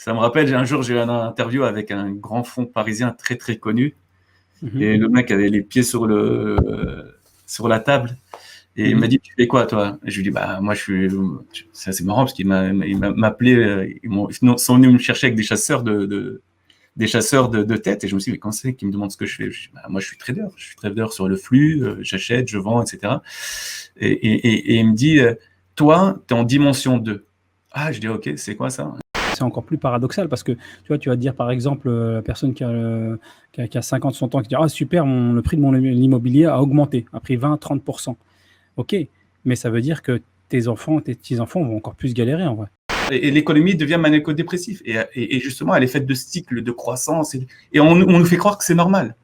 Ça me rappelle, un jour, j'ai eu une interview avec un grand fonds parisien très, très connu. Mhm. Et le mec avait les pieds sur la table. Et il m'a dit, tu fais quoi, toi? Et je lui dis, bah, moi, c'est assez marrant parce qu'il m'a appelé, ils sont venus me chercher avec des chasseurs de tête. Et je me suis dit, mais quand c'est qu'ils me demandent ce que je fais? Je dis, bah, moi, je suis trader. Je suis trader sur le flux, j'achète, je vends, etc. Et il me dit, toi, tu es en dimension 2. Ah, je dis, ok, c'est quoi ça? C'est encore plus paradoxal parce que tu vas te dire par exemple, la personne qui a 50, 100 ans qui dit ah super, le prix de mon immobilier a augmenté, a pris 20, 30%. Ok, mais ça veut dire que tes petits-enfants vont encore plus galérer en vrai. Et l'économie devient maniaco-dépressive. Et justement, elle est faite de cycles de croissance. Et on nous fait croire que c'est normal.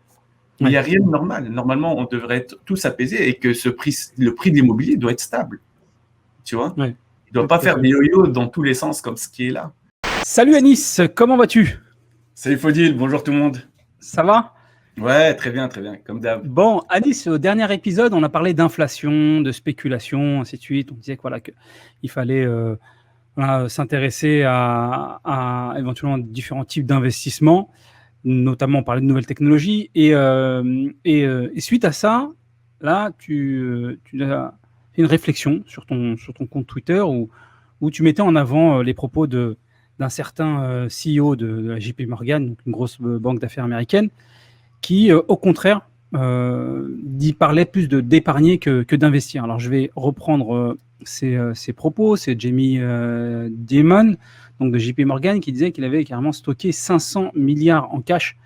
Mais il n'y a rien de normal. Normalement, on devrait être tous apaisés et que le prix de l'immobilier doit être stable. Tu vois, ouais. Il ne doit pas faire des yo-yo dans tous les sens comme ce qui est là. Salut Anis, comment vas-tu? Salut Faudil, bonjour tout le monde. Ça va? Ouais, très bien, comme d'hab. Bon, Anis, au dernier épisode, on a parlé d'inflation, de spéculation, ainsi de suite. On disait qu'il fallait s'intéresser à éventuellement différents types d'investissements. Notamment on parlait de nouvelles technologies, et suite à ça, là, tu as fait une réflexion sur ton compte Twitter où tu mettais en avant les propos d'un certain CEO de la JP Morgan, donc une grosse banque d'affaires américaine, qui, au contraire, parlait plus d'épargner que d'investir. Alors, je vais reprendre ses propos. C'est Jamie Dimon, donc de JP Morgan, qui disait qu'il avait carrément stocké 500 milliards en cash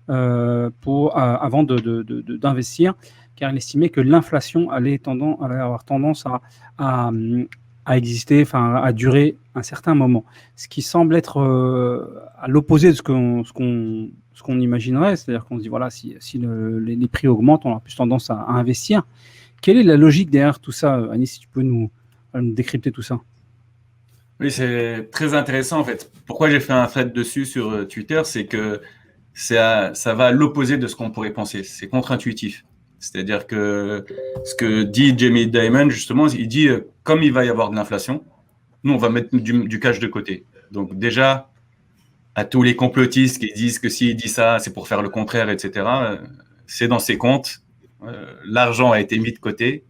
avant d'investir, car il estimait que l'inflation allait avoir tendance à exister, à durer un certain moment. Ce qui semble être à l'opposé de ce qu'on imaginerait, c'est-à-dire qu'on se dit, voilà, si les prix augmentent, on a plus tendance à investir. Quelle est la logique derrière tout ça, Anis, si tu peux nous décrypter tout ça? Oui, c'est très intéressant en fait. Pourquoi j'ai fait un thread dessus sur Twitter, c'est que ça va à l'opposé de ce qu'on pourrait penser. C'est contre-intuitif. C'est-à-dire que ce que dit Jamie Dimon, justement, il dit comme il va y avoir de l'inflation, nous, on va mettre du cash de côté. Donc déjà, à tous les complotistes qui disent que s'il dit ça, c'est pour faire le contraire, etc., c'est dans ses comptes. L'argent a été mis de côté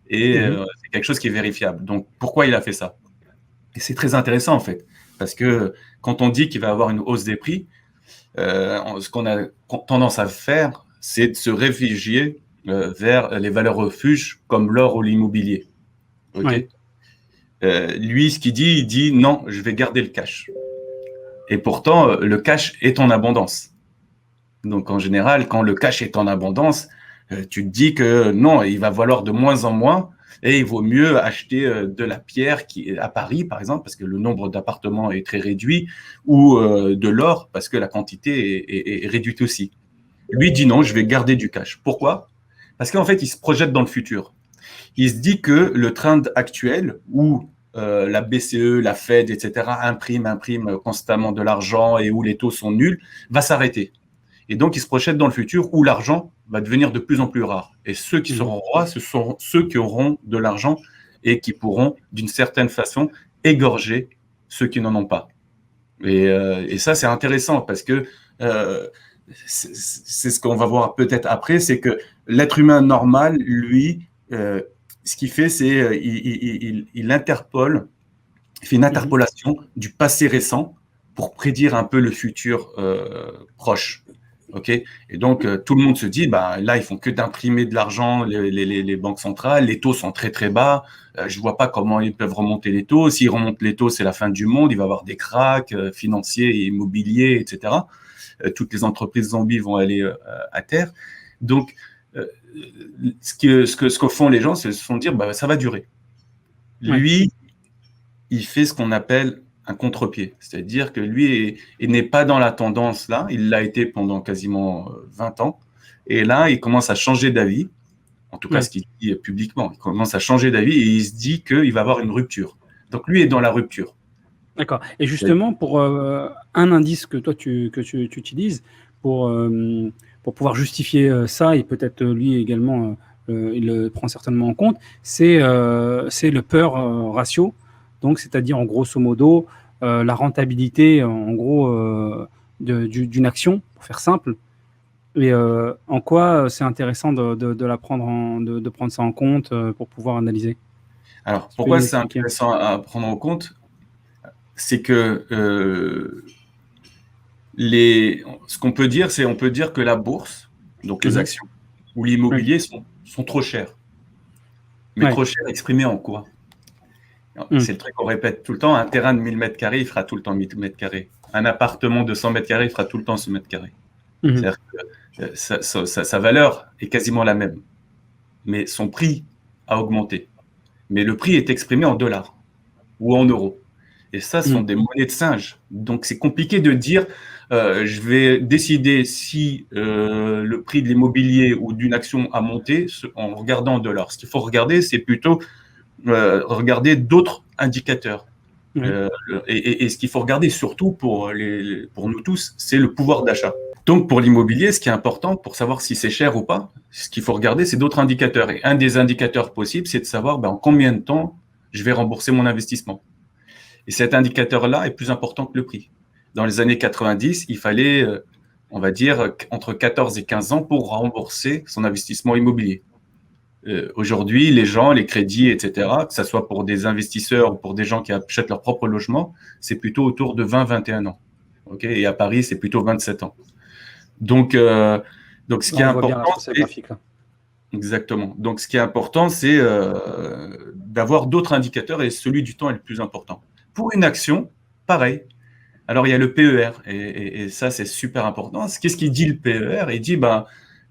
et c'est quelque chose qui est vérifiable. Donc pourquoi il a fait ça? Et c'est très intéressant en fait, parce que quand on dit qu'il va y avoir une hausse des prix, ce qu'on a tendance à faire, c'est de se réfugier vers les valeurs refuges comme l'or ou l'immobilier. Okay. Lui, ce qu'il dit, il dit non, je vais garder le cash. Et pourtant, le cash est en abondance. Donc en général, quand le cash est en abondance, tu te dis que non, il va valoir de moins en moins. Et il vaut mieux acheter de la pierre qui est à Paris, par exemple, parce que le nombre d'appartements est très réduit, ou de l'or, parce que la quantité est réduite aussi. Lui dit non, je vais garder du cash. Pourquoi? Parce qu'en fait, il se projette dans le futur. Il se dit que le trend actuel, où la BCE, la Fed, etc., imprime constamment de l'argent et où les taux sont nuls, va s'arrêter. Et donc, il se projette dans le futur où l'argent va devenir de plus en plus rare. Et ceux qui seront rois, ce sont ceux qui auront de l'argent et qui pourront, d'une certaine façon, égorger ceux qui n'en ont pas. Et ça, c'est intéressant parce que c'est ce qu'on va voir peut-être après, c'est que l'être humain normal, lui, ce qu'il fait, c'est il interpole, il fait une interpolation du passé récent pour prédire un peu le futur proche. Okay. Et donc, tout le monde se dit, bah, là, ils font que d'imprimer de l'argent, les banques centrales, les taux sont très, très bas. Je ne vois pas comment ils peuvent remonter les taux. S'ils remontent les taux, c'est la fin du monde. Il va y avoir des cracks financiers et immobiliers, etc. Toutes les entreprises zombies vont aller à terre. Donc, ce que font les gens, c'est se dire, bah, ça va durer. Lui, il fait ce qu'on appelle un contre-pied. C'est-à-dire que lui n'est pas dans la tendance là, il l'a été pendant quasiment 20 ans, et là, il commence à changer d'avis, en tout cas ce qu'il dit publiquement, il commence à changer d'avis et il se dit qu'il va avoir une rupture. Donc lui est dans la rupture. D'accord. Et justement, pour un indice que toi tu utilises pour pouvoir justifier ça, et peut-être lui également, il le prend certainement en compte, c'est le peur ratio. Donc, c'est-à-dire en grosso modo, la rentabilité, en gros, d'une action, pour faire simple. Et en quoi c'est intéressant de prendre ça en compte pour pouvoir analyser? Alors, Tu peux pourquoi nous c'est expliquer? intéressant à prendre en compte? C'est que ce qu'on peut dire, c'est on peut dire que la bourse, donc les actions, ou Oui. l'immobilier sont trop chers. Mais Ouais. trop cher exprimé en quoi? Mm. C'est le truc qu'on répète tout le temps. Un terrain de 1000 mètres carrés, il fera tout le temps 1000 mètres carrés. Un appartement de 100 mètres carrés, il fera tout le temps 100 mètres carrés. Mhm. C'est-à-dire que sa valeur est quasiment la même. Mais son prix a augmenté. Mais le prix est exprimé en dollars ou en euros. Et ça, ce sont des monnaies de singe. Donc, c'est compliqué de dire, je vais décider si le prix de l'immobilier ou d'une action a monté en regardant en dollars. Ce qu'il faut regarder, c'est plutôt regarder d'autres indicateurs. Oui. Et ce qu'il faut regarder surtout pour nous tous, c'est le pouvoir d'achat. Donc pour l'immobilier, ce qui est important pour savoir si c'est cher ou pas, ce qu'il faut regarder, c'est d'autres indicateurs. Et un des indicateurs possibles, c'est de savoir en combien de temps je vais rembourser mon investissement. Et cet indicateur-là est plus important que le prix. Dans les années 90, il fallait, on va dire, entre 14 et 15 ans pour rembourser son investissement immobilier. Aujourd'hui, les gens, les crédits, etc., que ce soit pour des investisseurs ou pour des gens qui achètent leur propre logement, c'est plutôt autour de 20-21 ans. Okay, et à Paris, c'est plutôt 27 ans. Donc, ce qui est On voit bien là important, sur ces c'est graphiques-là. exactement. Donc, ce qui est important, c'est d'avoir d'autres indicateurs et celui du temps est le plus important. Pour une action, pareil. Alors, il y a le PER et ça, c'est super important. Qu'est-ce qu'il dit le PER? Il dit,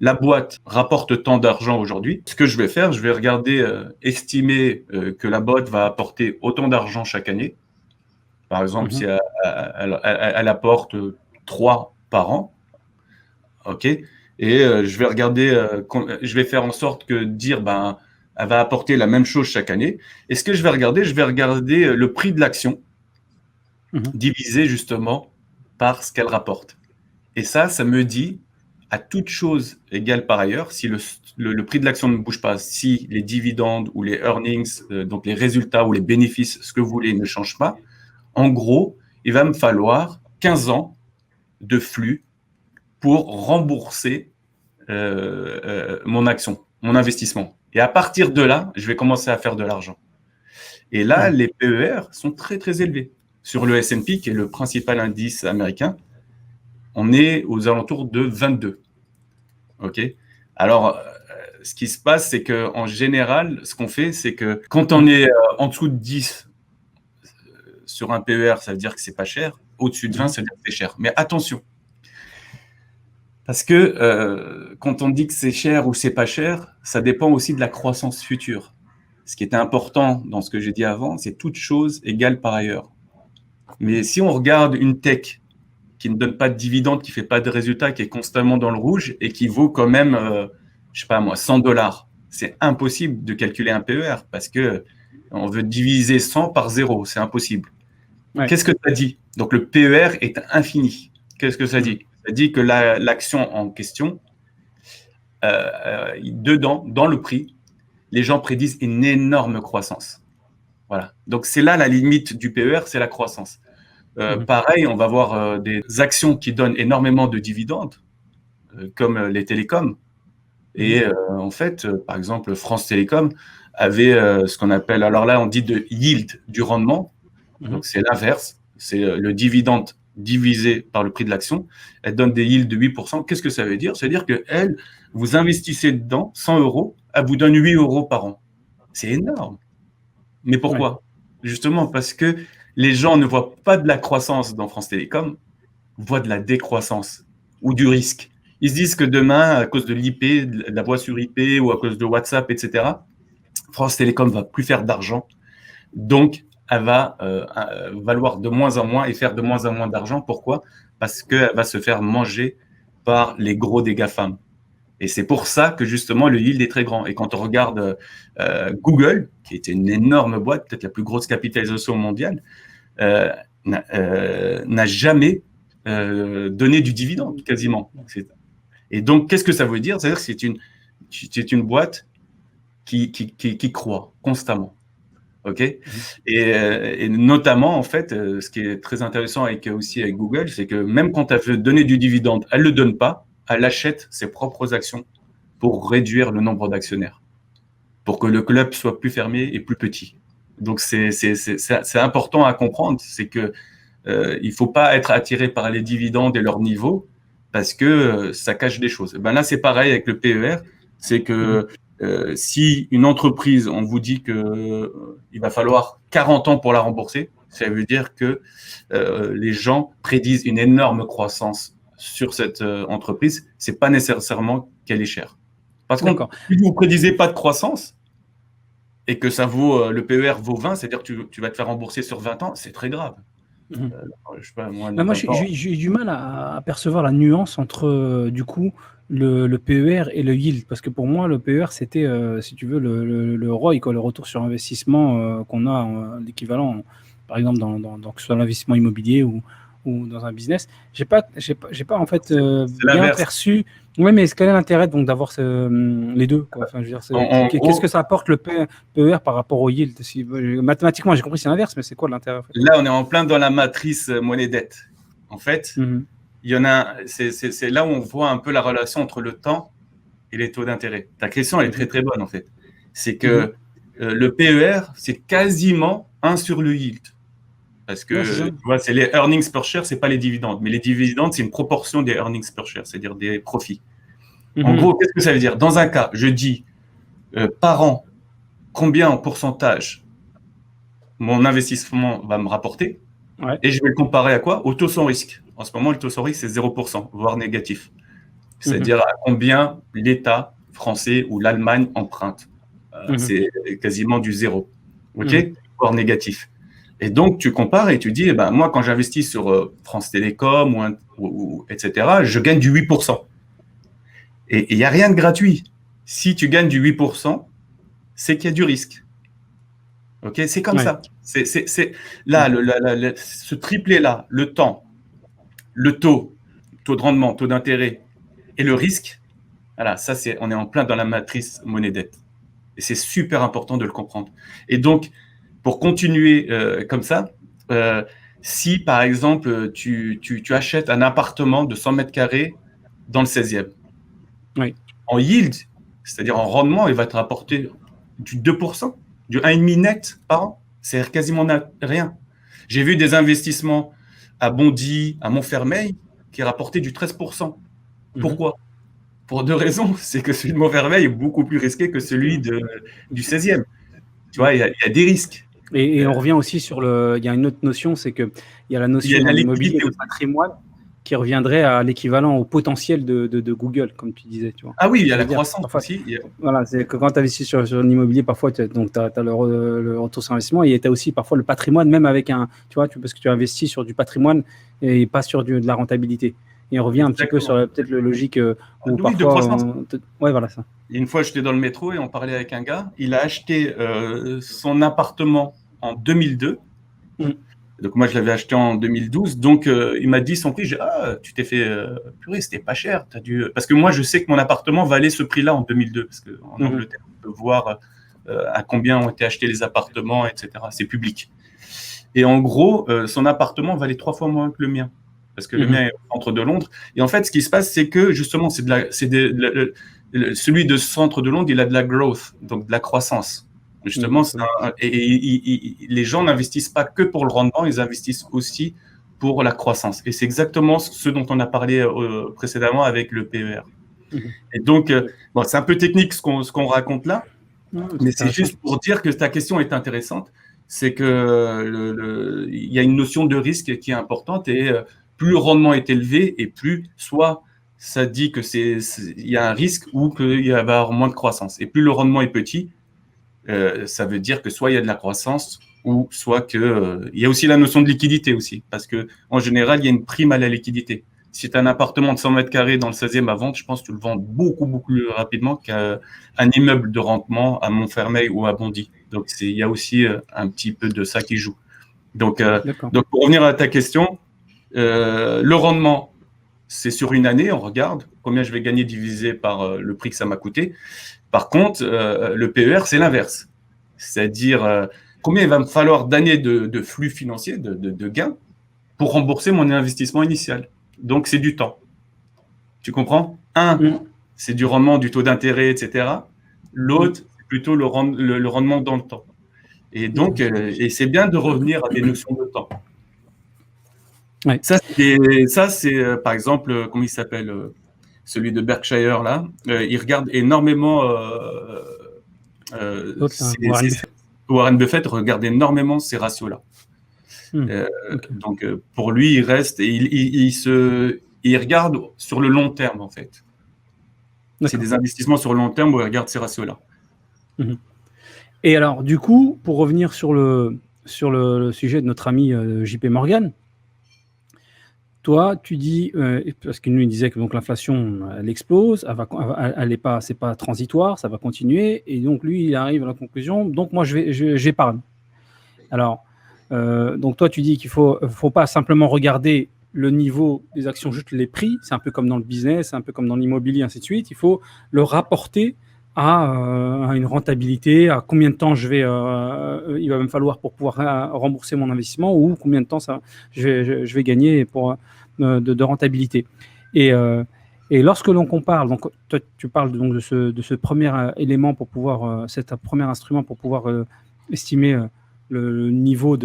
la boîte rapporte tant d'argent aujourd'hui. Ce que je vais faire, je vais regarder, estimer que la boîte va apporter autant d'argent chaque année. Par exemple, si elle apporte 3 par an, ok. Et je vais regarder, je vais faire en sorte que dire, elle va apporter la même chose chaque année. Et ce que je vais regarder le prix de l'action divisé justement par ce qu'elle rapporte. Et ça me dit, à toute chose égale par ailleurs, si le prix de l'action ne bouge pas, si les dividendes ou les earnings, donc les résultats ou les bénéfices, ce que vous voulez, ne changent pas, en gros, il va me falloir 15 ans de flux pour rembourser mon action, mon investissement. Et à partir de là, je vais commencer à faire de l'argent. Et là, les PER sont très, très élevés. Sur le S&P, qui est le principal indice américain, on est aux alentours de 22. OK? Alors, ce qui se passe, c'est qu'en général, ce qu'on fait, c'est que quand on est en dessous de 10 sur un PER, ça veut dire que c'est pas cher. Au-dessus de 20, ça veut dire que c'est cher. Mais attention, parce que quand on dit que c'est cher ou c'est pas cher, ça dépend aussi de la croissance future. Ce qui était important dans ce que j'ai dit avant, c'est toute chose égale par ailleurs. Mais si on regarde une tech qui ne donne pas de dividendes, qui ne fait pas de résultats, qui est constamment dans le rouge et qui vaut quand même, je sais pas moi, 100 $, c'est impossible de calculer un PER parce que on veut diviser 100 par 0, c'est impossible. Ouais. Qu'est-ce que ça dit? Donc le PER est infini. Qu'est-ce que ça dit? Ça dit que l'action en question, dedans, dans le prix, les gens prédisent une énorme croissance. Voilà. Donc c'est là la limite du PER, c'est la croissance. Pareil, on va voir des actions qui donnent énormément de dividendes, comme les télécoms. Et en fait, par exemple, France Télécom avait ce qu'on appelle, alors là, on dit de yield, du rendement. Donc c'est l'inverse, c'est le dividende divisé par le prix de l'action. Elle donne des yields de 8%. Qu'est-ce que ça veut dire? Ça veut dire que elle, vous investissez dedans 100 €, elle vous donne 8 € par an. C'est énorme. Mais pourquoi? Justement parce que les gens ne voient pas de la croissance dans France Télécom, voient de la décroissance ou du risque. Ils se disent que demain, à cause de l'IP, de la voix sur IP ou à cause de WhatsApp, etc., France Télécom va plus faire d'argent. Donc, elle va valoir de moins en moins et faire de moins en moins d'argent. Pourquoi? Parce qu'elle va se faire manger par les gros des GAFAM. Et c'est pour ça que justement le yield est très grand. Et quand on regarde Google, qui était une énorme boîte, peut-être la plus grosse capitalisation mondiale, n'a jamais donné du dividende, quasiment. Et donc, qu'est-ce que ça veut dire? C'est-à-dire que c'est une boîte qui croît constamment. OK? Et notamment, en fait, ce qui est très intéressant aussi avec Google, c'est que même quand elle veut donner du dividende, elle ne le donne pas, elle achète ses propres actions pour réduire le nombre d'actionnaires, pour que le club soit plus fermé et plus petit. Donc, c'est important à comprendre, c'est que il ne faut pas être attiré par les dividendes et leur niveau, parce que ça cache des choses. Ben là, c'est pareil avec le PER, c'est que si une entreprise, on vous dit qu'il va falloir 40 ans pour la rembourser, ça veut dire que les gens prédisent une énorme croissance sur cette entreprise. Ce n'est pas nécessairement qu'elle est chère. Par contre, si vous ne prédisez pas de croissance et que ça vaut, le PER vaut 20, c'est-à-dire que tu vas te faire rembourser sur 20 ans, c'est très grave. Je sais pas, moi j'ai du mal à percevoir la nuance entre du coup le PER et le yield, parce que pour moi le PER c'était si tu veux le ROI, quoi, le retour sur investissement qu'on a l'équivalent par exemple dans que ce soit l'investissement immobilier ou dans un business. J'ai pas en fait bien perçu. Oui, mais quel est l'intérêt donc d'avoir les deux, quoi. Enfin, je veux dire, qu'est-ce que ça apporte le PER par rapport au yield? Mathématiquement, j'ai compris c'est l'inverse, mais c'est quoi l'intérêt en fait? Là, on est en plein dans la matrice monnaie-dette. En fait, il y en a. C'est là où on voit un peu la relation entre le temps et les taux d'intérêt. Ta question elle est très très bonne en fait. C'est que le PER, c'est quasiment 1 sur le yield. Parce que tu vois, c'est les earnings per share, c'est pas les dividendes. Mais les dividendes, c'est une proportion des earnings per share, c'est-à-dire des profits. En gros, qu'est-ce que ça veut dire? Dans un cas, je dis par an, combien en pourcentage mon investissement va me rapporter, et je vais le comparer à quoi? Au taux sans risque. En ce moment, le taux sans risque, c'est 0%, voire négatif. C'est-à-dire à combien l'État français ou l'Allemagne emprunte. C'est quasiment du zéro, ok, voire négatif. Et donc, tu compares et tu dis, eh ben, moi, quand j'investis sur France Télécom, etc., je gagne du 8%. Et il n'y a rien de gratuit. Si tu gagnes du 8%, c'est qu'il y a du risque. Ok, c'est comme ça. Là, ce triplé-là, le temps, le taux de rendement, taux d'intérêt et le risque, voilà, ça, on est en plein dans la matrice monnaie-dette. Et c'est super important de le comprendre. Et donc, pour continuer comme ça, si par exemple tu achètes un appartement de 100 mètres carrés dans le 16e, en yield, c'est-à-dire en rendement, il va te rapporter du 2%, du 1,5 net par an. C'est quasiment rien. J'ai vu des investissements à Bondy, à Montfermeil, qui rapportaient du 13%. Pourquoi? Pour deux raisons. C'est que celui de Montfermeil est beaucoup plus risqué que celui du 16e. Tu vois, il y a des risques. Et on revient aussi sur il y a une autre notion, c'est qu'il y a la notion de l'immobilier de patrimoine qui reviendrait à l'équivalent au potentiel de Google, comme tu disais. Tu vois. Ah oui, il y a la croissance aussi. Voilà, c'est que quand tu investis sur l'immobilier, parfois, tu as le retour sur investissement et tu as aussi parfois le patrimoine, même avec parce que tu investis sur du patrimoine et pas sur de la rentabilité. Et on revient un petit peu sur peut-être le logique où parfois… Ouais, voilà ça. Une fois, j'étais dans le métro et on parlait avec un gars. Il a acheté son appartement en 2002. Donc, moi, je l'avais acheté en 2012. Donc, il m'a dit son prix. J'ai dit, tu t'es fait purée, c'était pas cher. Parce que moi, je sais que mon appartement valait ce prix-là en 2002. Parce qu'en Angleterre, on peut voir à combien ont été achetés les appartements, etc. C'est public. Et en gros, son appartement valait 3 fois moins que le mien. Parce que le mien est au centre de Londres. Et en fait, ce qui se passe, c'est que justement, celui de centre de Londres, il a de la growth, donc de la croissance. Justement, les gens n'investissent pas que pour le rendement, ils investissent aussi pour la croissance. Et c'est exactement ce dont on a parlé précédemment avec le PER. Et donc, c'est un peu technique ce qu'on raconte là, mais c'est juste pour dire que ta question est intéressante. C'est que il y a une notion de risque qui est importante et plus le rendement est élevé et plus soit ça dit que il y a un risque ou qu'il va y avoir moins de croissance. Et plus le rendement est petit, ça veut dire que soit il y a de la croissance ou soit il y a aussi la notion de liquidité aussi. Parce qu'en général, il y a une prime à la liquidité. Si tu as un appartement de 100 mètres carrés dans le 16e à vendre, je pense que tu le vends beaucoup, beaucoup plus rapidement qu'un immeuble de rendement à Montfermeil ou à Bondy. Donc, il y a aussi un petit peu de ça qui joue. Donc pour revenir à ta question, le rendement, c'est sur une année, on regarde combien je vais gagner divisé par le prix que ça m'a coûté. Par contre, le PER, c'est l'inverse. C'est-à-dire, combien il va me falloir d'années de flux financiers, de gains, pour rembourser mon investissement initial. Donc, c'est du temps. Tu comprends? C'est du rendement, du taux d'intérêt, etc. L'autre, c'est plutôt le rendement dans le temps. Et donc, c'est bien de revenir à des notions de temps. Ouais. Ça, c'est par exemple, comment il s'appelle, celui de Berkshire, là. Il regarde énormément... Warren Buffett regarde énormément ces ratios-là. Donc, pour lui, il reste et il regarde sur le long terme, en fait. C'est des investissements sur le long terme où il regarde ces ratios-là. Et alors, du coup, pour revenir sur le sujet de notre ami JP Morgan, toi, tu dis, parce qu'il nous disait que donc l'inflation, elle explose, c'est pas transitoire, ça va continuer, et donc lui, il arrive à la conclusion, donc moi, j'épargne. Alors, donc toi, tu dis qu'il faut pas simplement regarder le niveau des actions, juste les prix, c'est un peu comme dans le business, c'est un peu comme dans l'immobilier, ainsi de suite, il faut le rapporter à une rentabilité, à combien de temps il va me falloir pour pouvoir rembourser mon investissement, ou combien de temps je vais gagner de rentabilité. Et lorsque l'on compare, donc toi, tu parles donc de ce premier élément pour pouvoir, cet premier instrument pour pouvoir estimer le niveau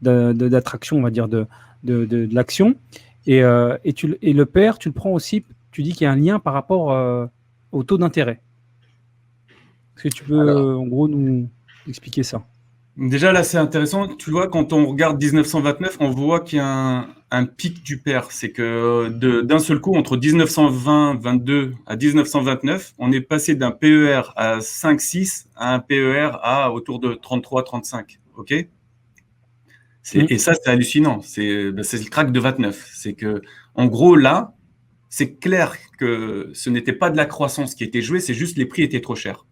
d'attraction, on va dire, de l'action. Et le pair, tu le prends aussi, tu dis qu'il y a un lien par rapport au taux d'intérêt. Est-ce que tu peux, en gros, nous expliquer ça? Déjà, là, c'est intéressant. Tu vois, quand on regarde 1929, on voit qu'il y a un pic du pair. C'est que d'un seul coup, entre 1922 à 1929, on est passé d'un PER à 5,6 à un PER à autour de 33-35. OK ? Et ça, c'est hallucinant. C'est le crack de 29. C'est que, en gros, là, c'est clair que ce n'était pas de la croissance qui était jouée, c'est juste les prix étaient trop chers.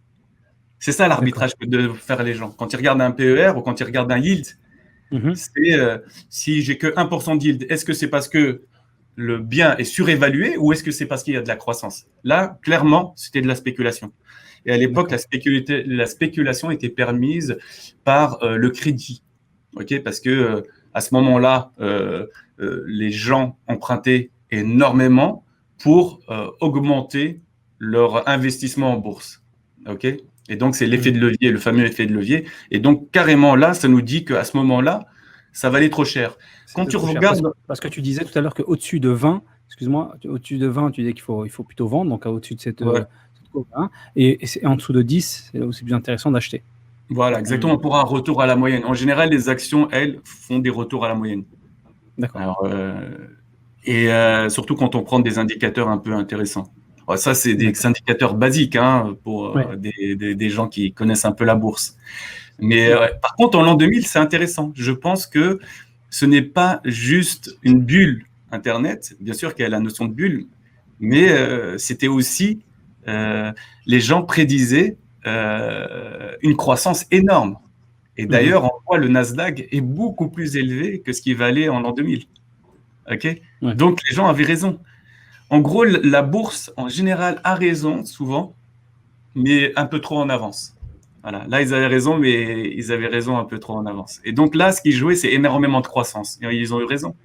C'est ça l'arbitrage que doivent faire les gens. Quand ils regardent un PER ou quand ils regardent un yield, c'est si j'ai que 1% de yield, est-ce que c'est parce que le bien est surévalué ou est-ce que c'est parce qu'il y a de la croissance? Là, clairement, c'était de la spéculation. Et à l'époque, la spéculation était permise par le crédit. Okay, parce que à ce moment-là, les gens empruntaient énormément pour augmenter leur investissement en bourse. OK ? Et donc, c'est l'effet de levier, le fameux effet de levier. Et donc, carrément, là, ça nous dit qu'à ce moment-là, ça valait trop cher. Quand tu regardes... Parce que tu disais tout à l'heure qu'au-dessus de 20, excuse-moi, au-dessus de 20, tu disais qu'il faut plutôt vendre, donc au-dessus de cette courbe, hein, et en dessous de 10, c'est là où c'est plus intéressant d'acheter. Voilà, exactement, pour un retour à la moyenne. En général, les actions, elles, font des retours à la moyenne. D'accord. Alors, surtout quand on prend des indicateurs un peu intéressants. Alors, ça, c'est des indicateurs basiques pour des gens qui connaissent un peu la bourse. Mais par contre, en l'an 2000, c'est intéressant. Je pense que ce n'est pas juste une bulle Internet. Bien sûr qu'il y a la notion de bulle, mais c'était aussi, les gens prédisaient une croissance énorme. Et d'ailleurs, on voit le Nasdaq est beaucoup plus élevé que ce qui valait en l'an 2000. Okay ? Donc, les gens avaient raison. En gros, la bourse, en général, a raison, souvent, mais un peu trop en avance. Voilà. Là, ils avaient raison, mais ils avaient raison un peu trop en avance. Et donc là, ce qu'ils jouaient, c'est énormément de croissance. Et ils ont eu raison.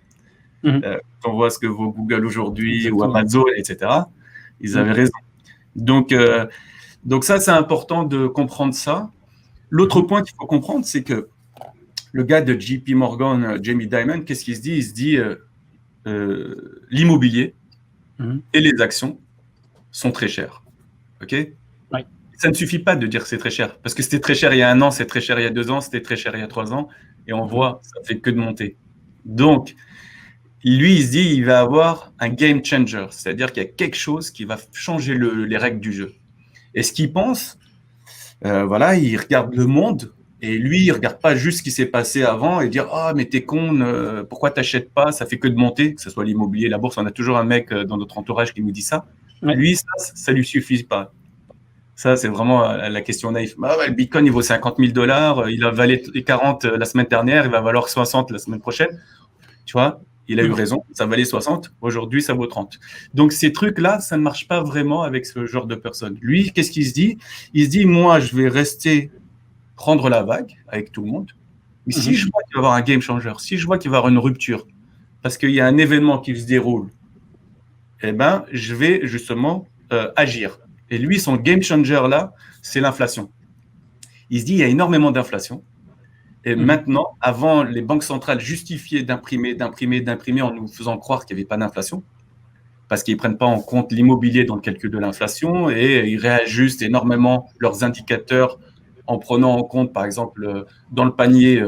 Quand on voit ce que vaut Google aujourd'hui ou Amazon, etc., ils avaient raison. Donc ça, c'est important de comprendre ça. L'autre point qu'il faut comprendre, c'est que le gars de JP Morgan, Jamie Dimon, qu'est-ce qu'il se dit ? Il se dit l'immobilier et les actions sont très chers. OK ? Ça ne suffit pas de dire que c'est très cher, parce que c'était très cher il y a 1 an, c'est très cher il y a 2 ans, c'était très cher il y a 3 ans, et on voit, ça ne fait que de monter. Donc, lui, il se dit, il va avoir un game changer, c'est-à-dire qu'il y a quelque chose qui va changer les règles du jeu. Et ce qu'il pense, voilà, il regarde le monde, et lui, il ne regarde pas juste ce qui s'est passé avant et dire « Ah, mais t'es con, pourquoi t'achètes pas? Ça fait que de monter. » Que ce soit l'immobilier, la bourse, on a toujours un mec dans notre entourage qui nous dit ça. Lui, ça lui suffit pas. Ça, c'est vraiment la question naïve. Le Bitcoin, il vaut $50 000, il a valu 40 la semaine dernière, il va valoir 60 la semaine prochaine. Tu vois, il a eu raison, ça valait 60, aujourd'hui, ça vaut 30. Donc, ces trucs-là, ça ne marche pas vraiment avec ce genre de personnes. Lui, qu'est-ce qu'il se dit ? Il se dit, moi, je vais rester prendre la vague avec tout le monde. Mais si je vois qu'il va y avoir un game changer, si je vois qu'il va y avoir une rupture, parce qu'il y a un événement qui se déroule, eh ben, je vais justement agir. Et lui, son game changer là, c'est l'inflation. Il se dit, il y a énormément d'inflation. Et maintenant, avant, les banques centrales justifiaient d'imprimer en nous faisant croire qu'il n'y avait pas d'inflation, parce qu'ils ne prennent pas en compte l'immobilier dans le calcul de l'inflation et ils réajustent énormément leurs indicateurs en prenant en compte, par exemple, dans le panier,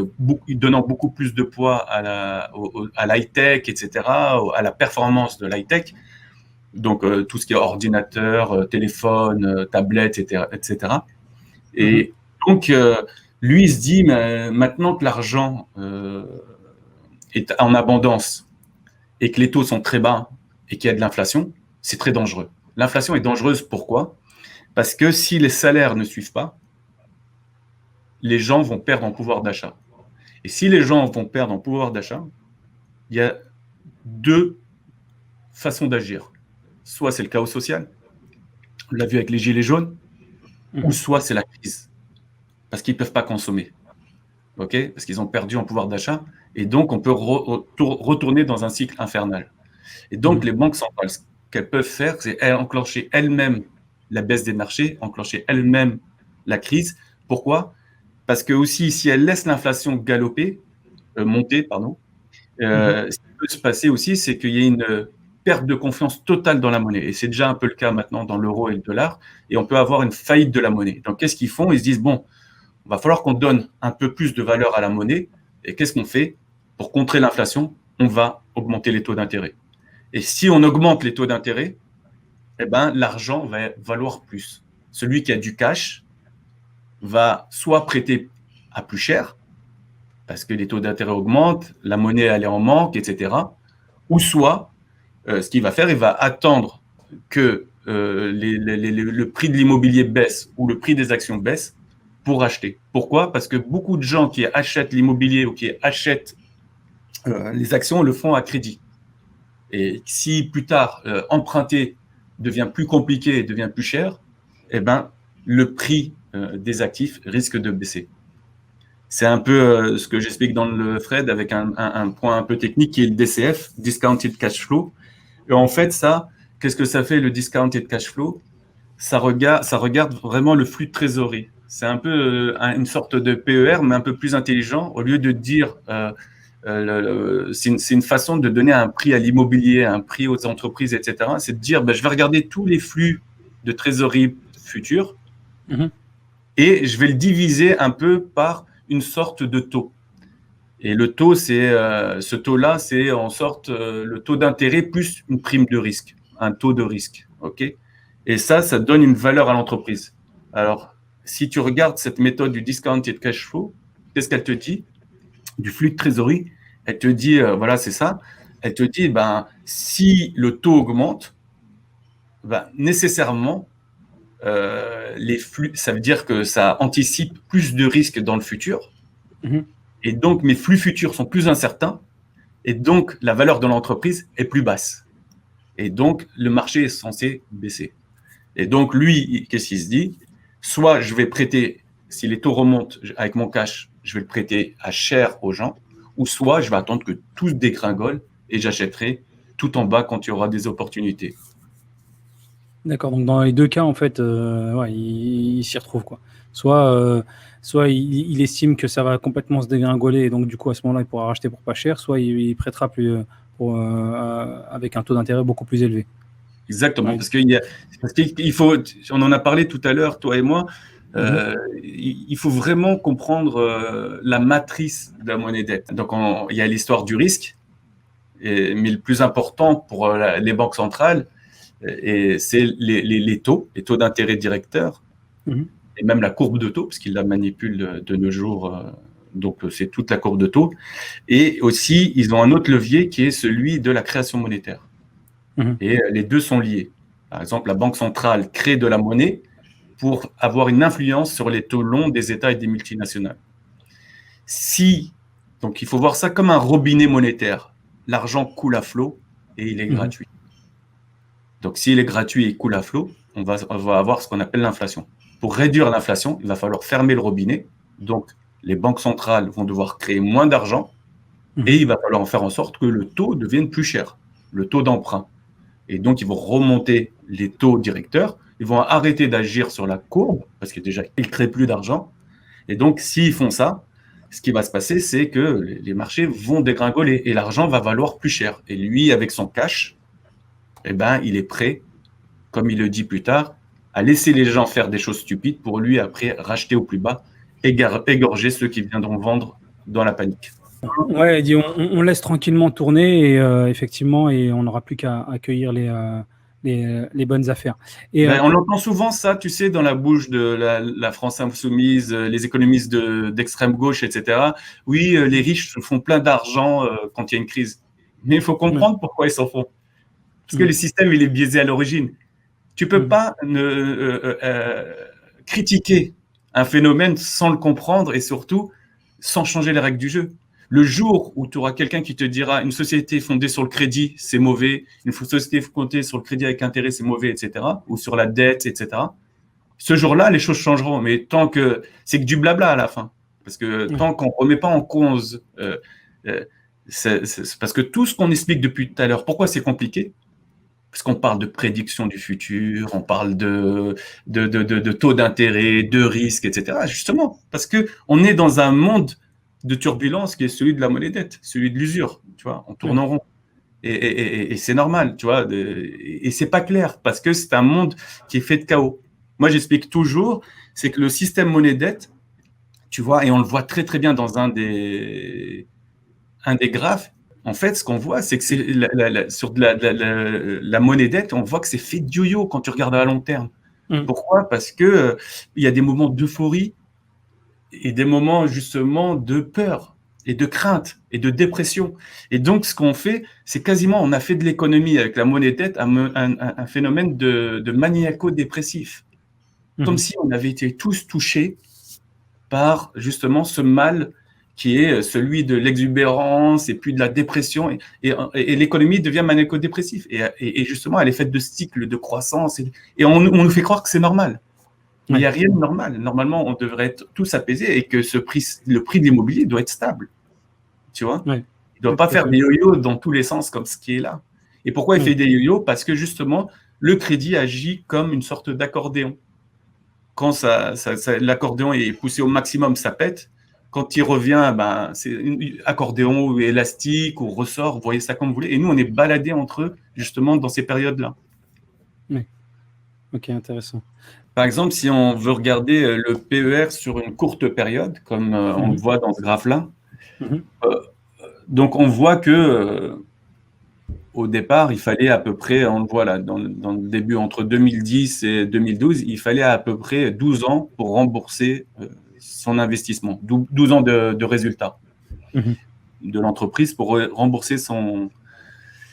donnant beaucoup plus de poids à l'high-tech, etc., à la performance de l'high-tech. Donc, tout ce qui est ordinateur, téléphone, tablette, etc. Et donc, lui, il se dit, mais maintenant que l'argent est en abondance et que les taux sont très bas et qu'il y a de l'inflation, c'est très dangereux. L'inflation est dangereuse, pourquoi? Parce que si les salaires ne suivent pas, les gens vont perdre en pouvoir d'achat. Et si les gens vont perdre en pouvoir d'achat, il y a deux façons d'agir. Soit c'est le chaos social, on l'a vu avec les gilets jaunes, ou soit c'est la crise, parce qu'ils ne peuvent pas consommer. Okay, parce qu'ils ont perdu en pouvoir d'achat, et donc on peut retourner dans un cycle infernal. Et donc les banques centrales, ce qu'elles peuvent faire, c'est enclencher elles-mêmes la baisse des marchés, enclencher elles-mêmes la crise. Pourquoi? Parce que aussi, si elles laissent l'inflation monter, ce qui peut se passer aussi, c'est qu'il y a une perte de confiance totale dans la monnaie. Et c'est déjà un peu le cas maintenant dans l'euro et le dollar, et on peut avoir une faillite de la monnaie. Donc qu'est-ce qu'ils font? Ils se disent, bon, il va falloir qu'on donne un peu plus de valeur à la monnaie. Et qu'est-ce qu'on fait? Pour contrer l'inflation, on va augmenter les taux d'intérêt. Et si on augmente les taux d'intérêt, eh ben, l'argent va valoir plus. Celui qui a du cash va soit prêter à plus cher, parce que les taux d'intérêt augmentent, la monnaie elle est en manque, etc. Ou soit, ce qu'il va faire, il va attendre que le prix de l'immobilier baisse ou le prix des actions baisse pour acheter. Pourquoi? Parce que beaucoup de gens qui achètent l'immobilier ou qui achètent les actions le font à crédit. Et si plus tard, emprunter devient plus compliqué et devient plus cher, eh ben, le prix des actifs risque de baisser. C'est un peu ce que j'explique dans le thread avec un point un peu technique qui est le DCF, Discounted Cash Flow. Et en fait, ça, qu'est-ce que ça fait le Discounted Cash Flow? Ça regarde vraiment le flux de trésorerie. C'est un peu une sorte de PER, mais un peu plus intelligent. Au lieu de dire, c'est une façon de donner un prix à l'immobilier, un prix aux entreprises, etc. C'est de dire, je vais regarder tous les flux de trésorerie futurs et je vais le diviser un peu par une sorte de taux. Et le taux, ce taux-là, c'est en sorte le taux d'intérêt plus une prime de risque, un taux de risque. OK? Et ça donne une valeur à l'entreprise. Alors, si tu regardes cette méthode du discounted cash flow, qu'est-ce qu'elle te dit? Du flux de trésorerie, elle te dit, voilà, c'est ça. Elle te dit, si le taux augmente, nécessairement, les flux, ça veut dire que ça anticipe plus de risques dans le futur. Et donc, mes flux futurs sont plus incertains. Et donc, la valeur de l'entreprise est plus basse. Et donc, le marché est censé baisser. Et donc, lui, qu'est-ce qu'il se dit? Soit je vais prêter, si les taux remontent avec mon cash, je vais le prêter à cher aux gens, ou soit je vais attendre que tout dégringole et j'achèterai tout en bas quand il y aura des opportunités. D'accord, donc dans les deux cas, en fait, il s'y retrouve, quoi. Soit il estime que ça va complètement se dégringoler, et donc du coup, à ce moment-là, il pourra racheter pour pas cher, soit il prêtera avec un taux d'intérêt beaucoup plus élevé. Exactement, parce qu'il faut, on en a parlé tout à l'heure, toi et moi, il faut vraiment comprendre la matrice de la monnaie dette. Donc, il y a l'histoire du risque, mais le plus important pour les banques centrales, c'est les taux d'intérêt directeurs, et même la courbe de taux, parce qu'ils la manipulent de nos jours. Donc, c'est toute la courbe de taux. Et aussi, ils ont un autre levier qui est celui de la création monétaire. Et les deux sont liés. Par exemple, la Banque centrale crée de la monnaie pour avoir une influence sur les taux longs des États et des multinationales. Donc, il faut voir ça comme un robinet monétaire. L'argent coule à flot et il est gratuit. Donc, s'il est gratuit et coule à flot, on va avoir ce qu'on appelle l'inflation. Pour réduire l'inflation, il va falloir fermer le robinet, Donc, les banques centrales vont devoir créer moins d'argent et il va falloir faire en sorte que le taux devienne plus cher, le taux d'emprunt. Et donc, ils vont remonter les taux directeurs, ils vont arrêter d'agir sur la courbe parce que déjà, ils ne créent plus d'argent. Et donc, s'ils font ça, ce qui va se passer, c'est que les marchés vont dégringoler et l'argent va valoir plus cher. Et lui, avec son cash, eh ben, il est prêt, comme il le dit plus tard, à laisser les gens faire des choses stupides pour lui après racheter au plus bas, égorger ceux qui viendront vendre dans la panique. Ouais, il dit on laisse tranquillement tourner et effectivement, et on n'aura plus qu'à accueillir les bonnes affaires. Et, Ben, on entend souvent ça, tu sais, dans la bouche de la France insoumise, les économistes d'extrême gauche, etc. Oui, les riches se font plein d'argent quand il y a une crise. Mais il faut comprendre pourquoi ils s'en font. Parce que le système, il est biaisé à l'origine. Tu peux pas critiquer un phénomène sans le comprendre et surtout sans changer les règles du jeu. Le jour où tu auras quelqu'un qui te dira une société fondée sur le crédit, c'est mauvais, une société fondée sur le crédit avec intérêt, c'est mauvais, etc., ou sur la dette, etc., ce jour-là, les choses changeront. Mais tant que c'est que du blabla à la fin. Parce que tant qu'on ne remet pas en cause, c'est parce que tout ce qu'on explique depuis tout à l'heure, pourquoi c'est compliqué? Parce qu'on parle de prédiction du futur, on parle de taux d'intérêt, de risques, etc. Justement, parce qu'on est dans un monde de turbulence qui est celui de la monnaie dette, celui de l'usure, tu vois, on tourne en rond. Et c'est normal, tu vois, et c'est pas clair, parce que c'est un monde qui est fait de chaos. Moi, j'explique toujours, c'est que le système monnaie dette, tu vois, et on le voit très très bien dans un des graphes, en fait, ce qu'on voit, c'est que c'est sur la monnaie dette, on voit que c'est fait de yo-yo quand tu regardes à long terme. Pourquoi? Parce que il y a des moments d'euphorie et des moments justement de peur et de crainte et de dépression. Et donc, ce qu'on fait, c'est quasiment, on a fait de l'économie avec la monnaie dette un phénomène de maniaco-dépressif. Comme si on avait été tous touchés par justement ce mal qui est celui de l'exubérance et puis de la dépression. Et l'économie devient maniaco-dépressive. Et justement, elle est faite de cycles de croissance. Et on nous fait croire que c'est normal. Mais il n'y a rien de normal. Normalement, on devrait être tous apaisés et que le prix de l'immobilier doit être stable. Tu vois? Il ne doit pas faire des yo-yo dans tous les sens comme ce qui est là. Et pourquoi il fait des yo-yo? Parce que justement, le crédit agit comme une sorte d'accordéon. Quand l'accordéon est poussé au maximum, ça pète. Quand il revient, ben, c'est accordéon ou élastique ou ressort, vous voyez ça comme vous voulez. Et nous, on est baladés entre eux, justement, dans ces périodes-là. Oui. Ok, intéressant. Par exemple, si on veut regarder le PER sur une courte période, comme on le voit dans ce graphe-là, donc on voit que au départ, il fallait à peu près, on le voit là, dans le début, entre 2010 et 2012, il fallait à peu près 12 ans pour rembourser son investissement, 12 ans de résultats de l'entreprise pour rembourser son...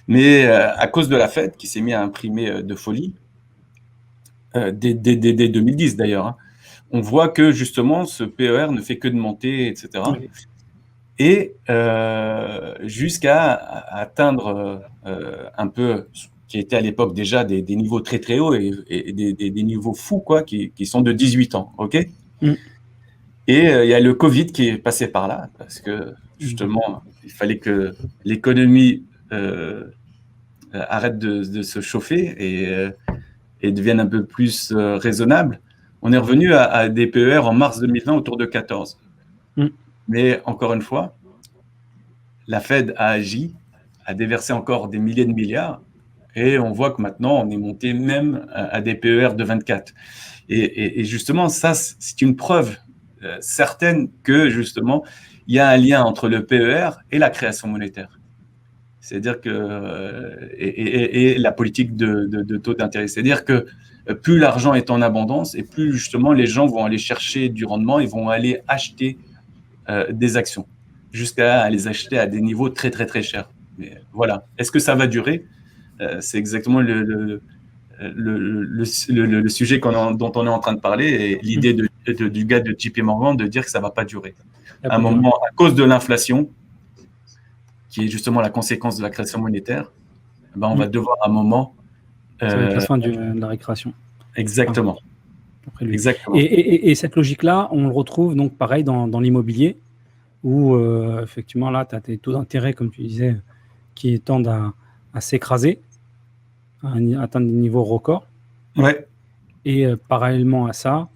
Mais à cause de la Fed, qui s'est mis à imprimer de folie, dès 2010 d'ailleurs, hein, on voit que justement ce PER ne fait que de monter, etc. Oui. Et jusqu'à atteindre un peu, qui était à l'époque déjà des niveaux très très hauts et des niveaux fous, quoi, qui sont de 18 ans. Ok. Et il y a le Covid qui est passé par là, parce que justement, il fallait que l'économie arrête de se chauffer et devienne un peu plus raisonnable. On est revenu à des PER en mars 2020 autour de 14. Mais encore une fois, la Fed a agi, a déversé encore des milliers de milliards, et on voit que maintenant, on est monté même à des PER de 24. Et justement, ça, c'est une preuve certaine que, justement, il y a un lien entre le PER et la création monétaire. C'est-à-dire que... et la politique de taux d'intérêt. C'est-à-dire que plus l'argent est en abondance, et plus, justement, les gens vont aller chercher du rendement, ils vont aller acheter des actions, jusqu'à les acheter à des niveaux très, très, très chers. Mais voilà. Est-ce que ça va durer? C'est exactement le sujet dont on est en train de parler, et l'idée du gars de JP Morgan de dire que ça ne va pas durer. À un moment, à cause de l'inflation, qui est justement la conséquence de la création monétaire, ben on va devoir à un moment... c'est la fin de la récréation. Exactement. Après lui. Exactement. Et cette logique-là, on le retrouve donc pareil dans l'immobilier, où effectivement là, tu as tes taux d'intérêt, comme tu disais, qui tendent à s'écraser, à atteindre des niveaux records. Ouais. Et parallèlement à ça,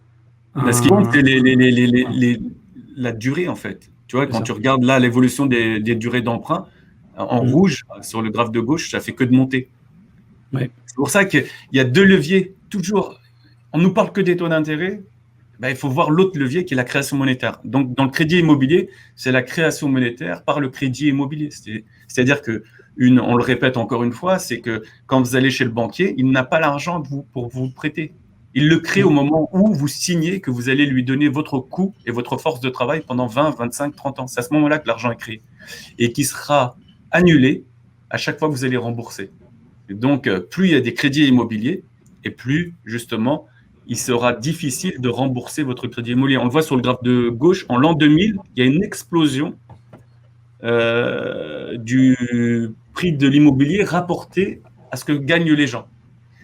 Ce qui compte, c'est voilà, la durée, en fait. Tu vois, c'est quand ça. tu regardes là l'évolution des durées d'emprunt, en Mm. rouge, sur le graphe de gauche, ça fait que de monter. Ouais. C'est pour ça qu'il y a deux leviers. Toujours, on nous parle que des taux d'intérêt. Ben, il faut voir l'autre levier qui est la création monétaire. Donc, dans le crédit immobilier, c'est la création monétaire par le crédit immobilier. C'est-à-dire que, on le répète encore une fois, c'est que quand vous allez chez le banquier, il n'a pas l'argent pour vous prêter. Il le crée au Mm. moment où vous signez que vous allez lui donner votre coût et votre force de travail pendant 20, 25, 30 ans. C'est à ce moment-là que l'argent est créé et qui sera annulé à chaque fois que vous allez rembourser. Et donc, plus il y a des crédits immobiliers et plus, justement, il sera difficile de rembourser votre crédit immobilier. On le voit sur le graphe de gauche, en l'an 2000, il y a une explosion du prix de l'immobilier rapporté à ce que gagnent les gens.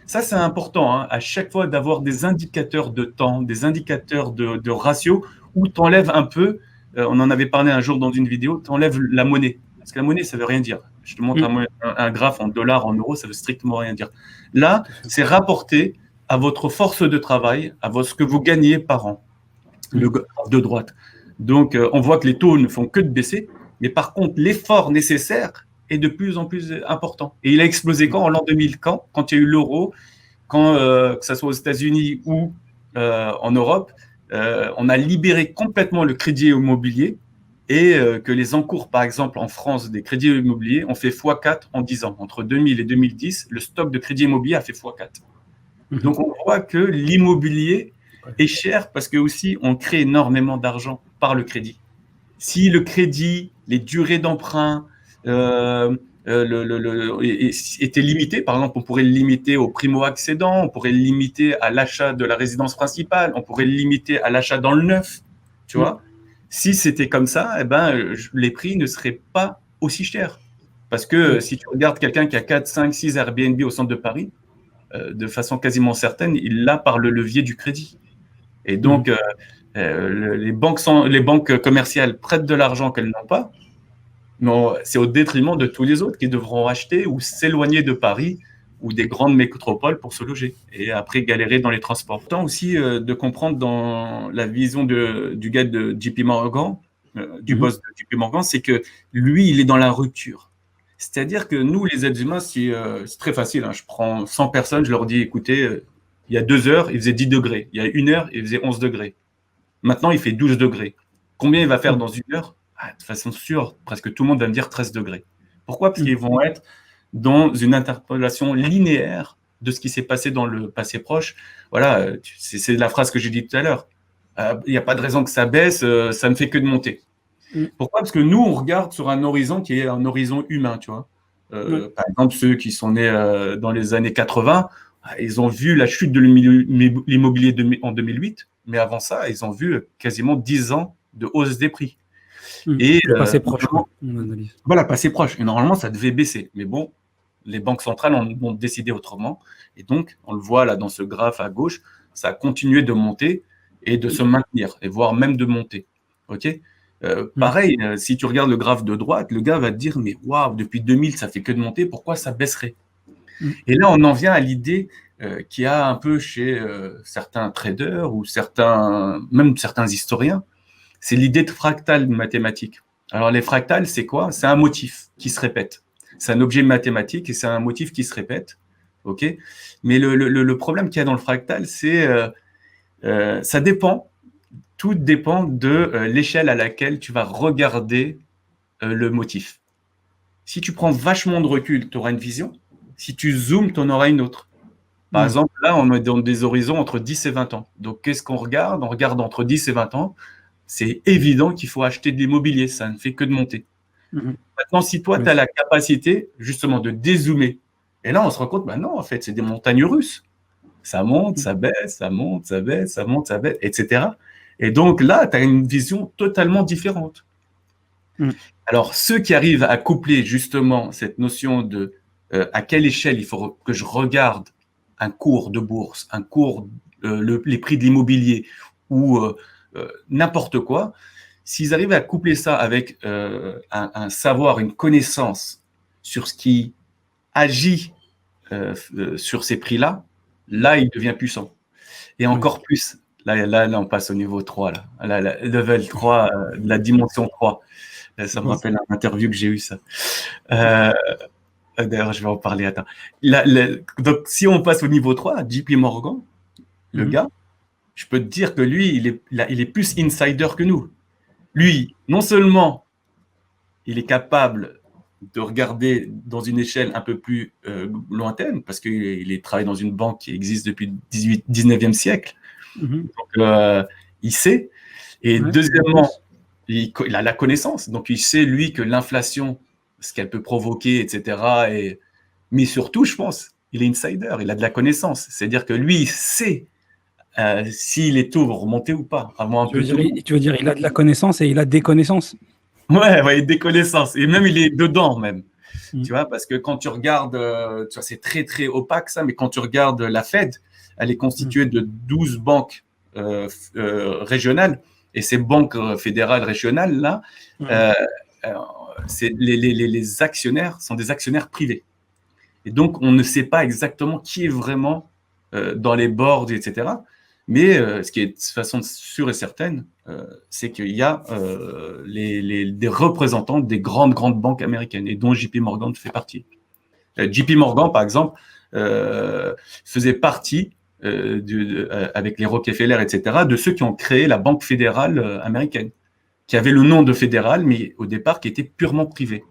Ça, c'est important, hein, à chaque fois d'avoir des indicateurs de temps, des indicateurs de ratio, où tu enlèves un peu, on en avait parlé un jour dans une vidéo, tu enlèves la monnaie. Parce que la monnaie, ça ne veut rien dire. Je te montre un graphe en dollars, en euros, ça ne veut strictement rien dire. Là, c'est rapporté à votre force de travail, à ce que vous gagnez par an, le graphe de droite. Donc, on voit que les taux ne font que de baisser, mais par contre, l'effort nécessaire est de plus en plus important. Et il a explosé quand? En l'an 2000, quand il y a eu l'euro, quand, que ce soit aux États-Unis ou en Europe, on a libéré complètement le crédit immobilier et que les encours, par exemple, en France, des crédits immobiliers ont fait x4 en 10 ans. Entre 2000 et 2010, le stock de crédit immobilier a fait x4. Donc, on voit que l'immobilier est cher parce que aussi, on crée énormément d'argent par le crédit. Si le crédit, les durées d'emprunt étaient limitées, par exemple, on pourrait le limiter au primo-accédant, on pourrait le limiter à l'achat de la résidence principale, on pourrait le limiter à l'achat dans le neuf, tu vois. Si c'était comme ça, eh ben, les prix ne seraient pas aussi chers. Parce que si tu regardes quelqu'un qui a 4, 5, 6 Airbnb au centre de Paris, de façon quasiment certaine, il l'a par le levier du crédit. Et donc, les banques commerciales prêtent de l'argent qu'elles n'ont pas, mais c'est au détriment de tous les autres qui devront acheter ou s'éloigner de Paris ou des grandes métropoles pour se loger et après galérer dans les transports. Tant aussi de comprendre dans la vision du gars de JP Morgan, du boss de JP Morgan, c'est que lui, il est dans la rupture. C'est-à-dire que nous, les êtres humains, c'est très facile. Hein. Je prends 100 personnes, je leur dis, écoutez, il y a 2 heures, il faisait 10 degrés. Il y a 1 heure, il faisait 11 degrés. Maintenant, il fait 12 degrés. Combien il va faire dans 1 heure? De façon sûre, presque tout le monde va me dire 13 degrés. Pourquoi? Parce qu'ils vont être dans une interpolation linéaire de ce qui s'est passé dans le passé proche. Voilà, c'est la phrase que j'ai dit tout à l'heure. Il n'y a pas de raison que ça baisse, ça ne fait que de monter. Pourquoi? Parce que nous, on regarde sur un horizon qui est un horizon humain, tu vois. Par exemple, ceux qui sont nés dans les années 80, ils ont vu la chute de l'immobilier en 2008, mais avant ça, ils ont vu quasiment 10 ans de hausse des prix. Et le passé proche, on analyse. Voilà, passé proche. Et normalement, ça devait baisser. Mais bon, les banques centrales ont décidé autrement. Et donc, on le voit là dans ce graphe à gauche, ça a continué de monter et de se maintenir, et voire même de monter. OK? Pareil, si tu regardes le graphe de droite, le gars va te dire, mais waouh, depuis 2000, ça fait que de monter, pourquoi ça baisserait? Et là, on en vient à l'idée qu'il y a un peu chez certains traders ou même certains historiens, c'est l'idée de fractal mathématique. Alors, les fractales, c'est quoi? C'est un motif qui se répète. C'est un objet mathématique et c'est un motif qui se répète. OK? Mais le problème qu'il y a dans le fractal, c'est ça dépend. Tout dépend de l'échelle à laquelle tu vas regarder le motif. Si tu prends vachement de recul, tu auras une vision. Si tu zoomes, tu en auras une autre. Par exemple, là, on est dans des horizons entre 10 et 20 ans. Donc, qu'est-ce qu'on regarde? On regarde entre 10 et 20 ans. C'est évident qu'il faut acheter de l'immobilier. Ça ne fait que de monter. Maintenant, si toi, tu as la capacité, justement, de dézoomer, et là, on se rend compte, non, en fait, c'est des montagnes russes. Ça monte, ça baisse, ça monte, ça baisse, ça monte, ça baisse, etc. Et donc là, tu as une vision totalement différente. Alors, ceux qui arrivent à coupler justement cette notion de à quelle échelle il faut que je regarde un cours de bourse, un cours les prix de l'immobilier ou n'importe quoi, s'ils arrivent à coupler ça avec un savoir, une connaissance sur ce qui agit sur ces prix-là, là, il devient puissant. Et encore plus, là, on passe au niveau 3, là, level 3, la dimension 3. Ça me rappelle une interview que j'ai eue, ça. D'ailleurs, je vais en parler, attends. Donc, si on passe au niveau 3, JP Morgan, le gars, je peux te dire que lui, il est plus insider que nous. Lui, non seulement il est capable de regarder dans une échelle un peu plus lointaine, parce qu'il travaille dans une banque qui existe depuis le 19e siècle. Donc, il sait. Et deuxièmement, il a la connaissance. Donc, il sait, lui, que l'inflation, ce qu'elle peut provoquer, etc. Mais surtout, je pense, il est insider, il a de la connaissance. C'est-à-dire que lui, il sait si les taux vont remonter ou pas. Tu veux dire, il a de la connaissance et il a des connaissances? Ouais, des connaissances. Et même, il est dedans, même. Tu vois, parce que quand tu regardes, tu vois, c'est très, très opaque, ça, mais quand tu regardes la Fed, elle est constituée de 12 banques régionales. Et ces banques fédérales régionales, là, les actionnaires sont des actionnaires privés. Et donc, on ne sait pas exactement qui est vraiment dans les boards, etc. Mais ce qui est de façon sûre et certaine, c'est qu'il y a des représentants des grandes banques américaines, et dont JP Morgan fait partie. JP Morgan, par exemple, faisait partie, avec les Rockefeller, etc., de ceux qui ont créé la Banque fédérale américaine, qui avait le nom de fédérale, mais au départ, qui était purement privée.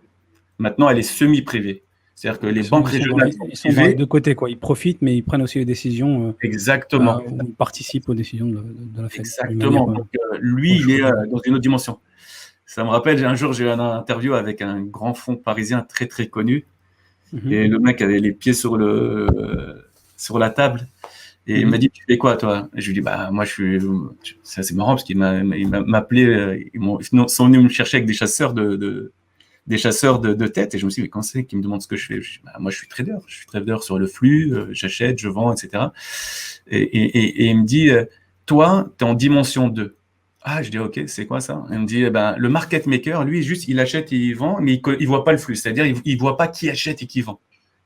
Maintenant, elle est semi-privée. C'est-à-dire que les banques régionales ils sont dans les deux côtés, quoi. Ils profitent, mais ils prennent aussi les décisions. Exactement. Ils participent aux décisions de la Fed. Exactement. Donc, lui, il est dans une autre dimension. Ça me rappelle, un jour, j'ai eu une interview avec un grand fonds parisien très, très connu. Et le mec avait les pieds sur la table. Et il m'a dit, tu fais quoi, toi? Et je lui dis, bah, moi, c'est assez marrant parce qu'il m'a appelé, ils sont venus me chercher avec des chasseurs de tête. Et je me suis dit, mais quand c'est qu'ils me demandent ce que je fais? Je dis, bah, moi, je suis trader sur le flux, j'achète, je vends, etc. Et il me dit, toi, tu es en dimension 2. Ah, je dis, ok, c'est quoi ça? Il me dit, le market maker, lui, juste, il achète et il vend, mais il ne voit pas le flux. C'est-à-dire, il ne voit pas qui achète et qui vend.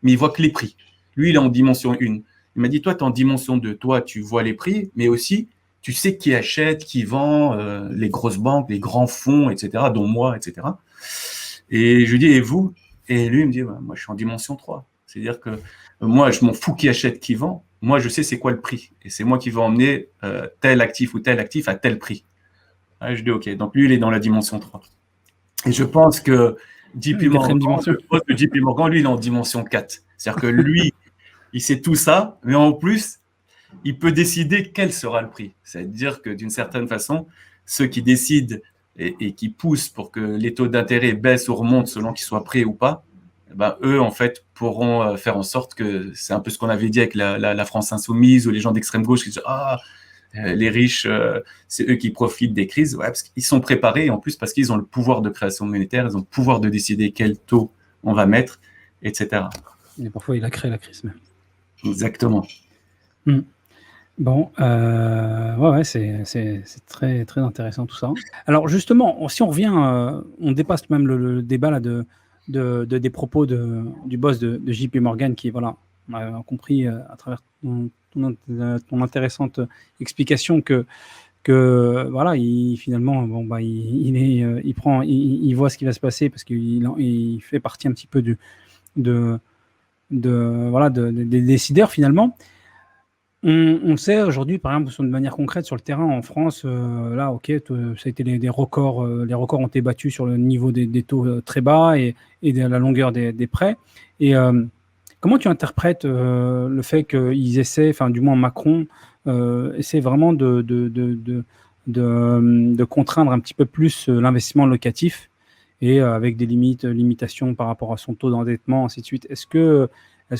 Mais il voit que les prix. Lui, il est en dimension 1. Il m'a dit, toi, tu es en dimension 2. Toi, tu vois les prix, mais aussi, tu sais qui achète, qui vend, les grosses banques, les grands fonds, etc., dont moi, etc. Et je lui dis, et vous? Et lui, il me dit, moi, je suis en dimension 3. C'est-à-dire que moi, je m'en fous qui achète, qui vend. Moi, je sais c'est quoi le prix. Et c'est moi qui vais emmener tel actif ou tel actif à tel prix. Ah, je dis, OK. Donc, lui, il est dans la dimension 3. Et je pense que JP Morgan, lui, il est en dimension 4. C'est-à-dire que lui, il sait tout ça, mais en plus, il peut décider quel sera le prix. C'est-à-dire que d'une certaine façon, ceux qui décident et qui poussent pour que les taux d'intérêt baissent ou remontent selon qu'ils soient prêts ou pas, eux, en fait, pourront faire en sorte que c'est un peu ce qu'on avait dit avec la France insoumise ou les gens d'extrême gauche qui disent « Ah, les riches, c'est eux qui profitent des crises. » Ouais, parce qu'ils sont préparés, et en plus parce qu'ils ont le pouvoir de création monétaire, ils ont le pouvoir de décider quel taux on va mettre, etc. Et parfois, il a créé la crise même. Exactement. Bon, c'est très, très intéressant tout ça. Alors justement, si on revient, on dépasse même le débat là des propos du boss de JP Morgan qui, voilà, on a compris à travers ton intéressante explication que voilà, finalement, il voit ce qui va se passer parce qu'il fait partie un petit peu des décideurs finalement. On sait aujourd'hui, par exemple, de manière concrète sur le terrain en France, là, ok, ça a été les records ont été battus sur le niveau des taux très bas et de la longueur des prêts. Et comment tu interprètes le fait qu'ils essaient, enfin du moins Macron essaie vraiment de contraindre un petit peu plus l'investissement locatif et avec des limitations par rapport à son taux d'endettement, ainsi de suite. Est-ce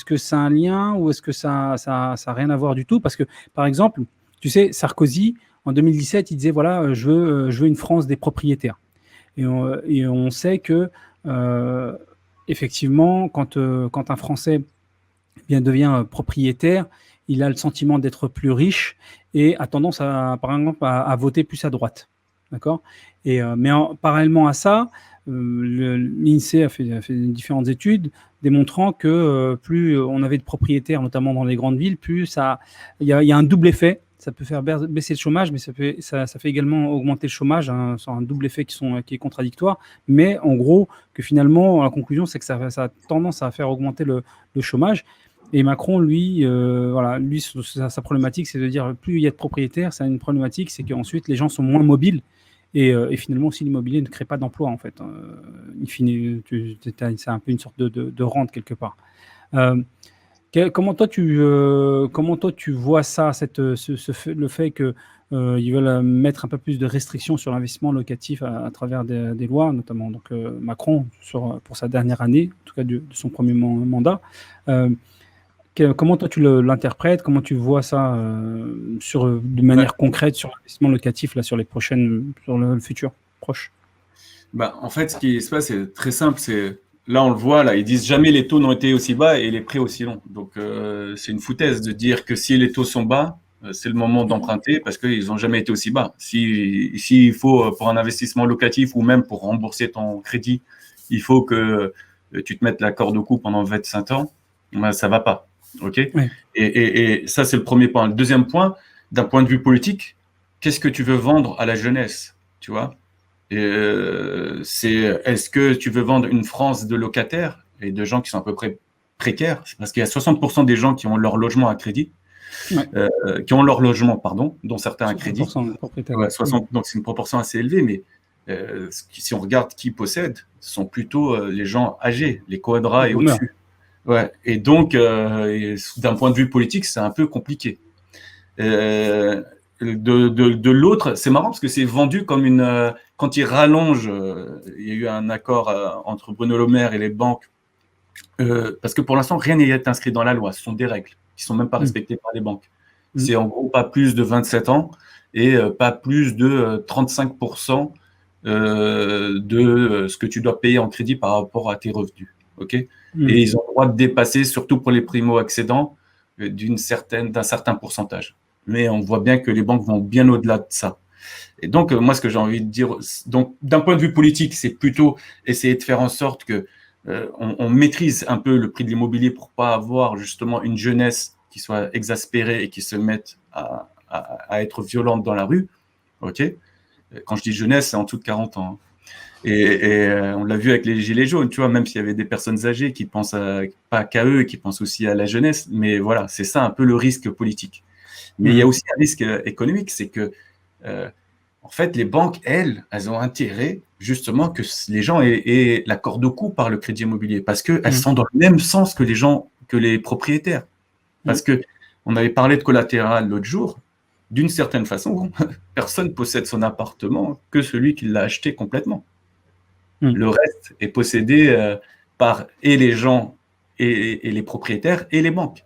que c'est un lien ou est-ce que ça n'a rien à voir du tout? Parce que, par exemple, tu sais, Sarkozy, en 2017, il disait, voilà, je veux une France des propriétaires. Et on sait que, effectivement, quand un Français devient propriétaire, il a le sentiment d'être plus riche et a tendance, par exemple, à voter plus à droite. D'accord ? Mais parallèlement à ça, l'INSEE a fait différentes études démontrant que plus on avait de propriétaires, notamment dans les grandes villes, plus il y a un double effet. Ça peut faire baisser le chômage, mais ça fait également augmenter le chômage. C'est un double effet qui est contradictoire. Mais en gros, que finalement, la conclusion, c'est que ça a tendance à faire augmenter le chômage. Et Macron, lui, sa problématique, c'est de dire plus il y a de propriétaires, ça a une problématique, c'est qu'ensuite les gens sont moins mobiles. Et finalement aussi, l'immobilier ne crée pas d'emploi, en fait. In fine, c'est un peu une sorte de rente quelque part. Comment toi tu vois ça, le fait qu'ils veulent mettre un peu plus de restrictions sur l'investissement locatif à travers des lois, notamment donc, Macron pour sa dernière année, en tout cas de son premier mandat. Comment toi tu l'interprètes? Comment tu vois ça de manière concrète sur l'investissement locatif là, sur le futur proche? En fait, ce qui se passe, c'est très simple. Là, on le voit, là, ils disent jamais les taux n'ont été aussi bas et les prêts aussi longs. Donc, c'est une foutaise de dire que si les taux sont bas, c'est le moment d'emprunter parce qu'ils n'ont jamais été aussi bas. S'il faut, pour un investissement locatif ou même pour rembourser ton crédit, il faut que tu te mettes la corde au cou pendant 25 ans, ça ne va pas. Okay. Oui. Et ça, c'est le premier point. Le deuxième point, d'un point de vue politique, qu'est-ce que tu veux vendre à la jeunesse, tu vois? Est-ce que tu veux vendre une France de locataires et de gens qui sont à peu près précaires? C'est parce qu'il y a 60% des gens qui ont leur logement à crédit, qui ont leur logement, pardon, dont certains à crédit. 60%, donc c'est une proportion assez élevée, mais si on regarde qui possède, ce sont plutôt les gens âgés, les quadras et au-dessus. Ouais. Et donc, d'un point de vue politique, c'est un peu compliqué. De l'autre, c'est marrant parce que c'est vendu comme quand ils rallongent, il y a eu un accord entre Bruno Le Maire et les banques, parce que pour l'instant, rien n'est inscrit dans la loi. Ce sont des règles qui ne sont même pas respectées par les banques. C'est en gros pas plus de 27 ans et pas plus de 35% de ce que tu dois payer en crédit par rapport à tes revenus. Okay. Et ils ont le droit de dépasser, surtout pour les primo-accédants, d'un certain pourcentage. Mais on voit bien que les banques vont bien au-delà de ça. Et donc, moi, ce que j'ai envie de dire, donc, d'un point de vue politique, c'est plutôt essayer de faire en sorte que on maîtrise un peu le prix de l'immobilier pour pas avoir justement une jeunesse qui soit exaspérée et qui se mette à être violente dans la rue. Okay. Quand je dis jeunesse, c'est en dessous de 40 ans. Et on l'a vu avec les gilets jaunes, tu vois, même s'il y avait des personnes âgées qui pensent pas qu'à eux, qui pensent aussi à la jeunesse. Mais voilà, c'est ça un peu le risque politique. Mais il y a aussi un risque économique, c'est que en fait, les banques, elles ont intérêt justement que les gens aient la corde au cou par le crédit immobilier, parce qu'elles sont dans le même sens que les propriétaires. Parce que on avait parlé de collatéral l'autre jour. D'une certaine façon, personne ne possède son appartement que celui qui l'a acheté complètement. Le reste est possédé par et les gens et les propriétaires et les banques.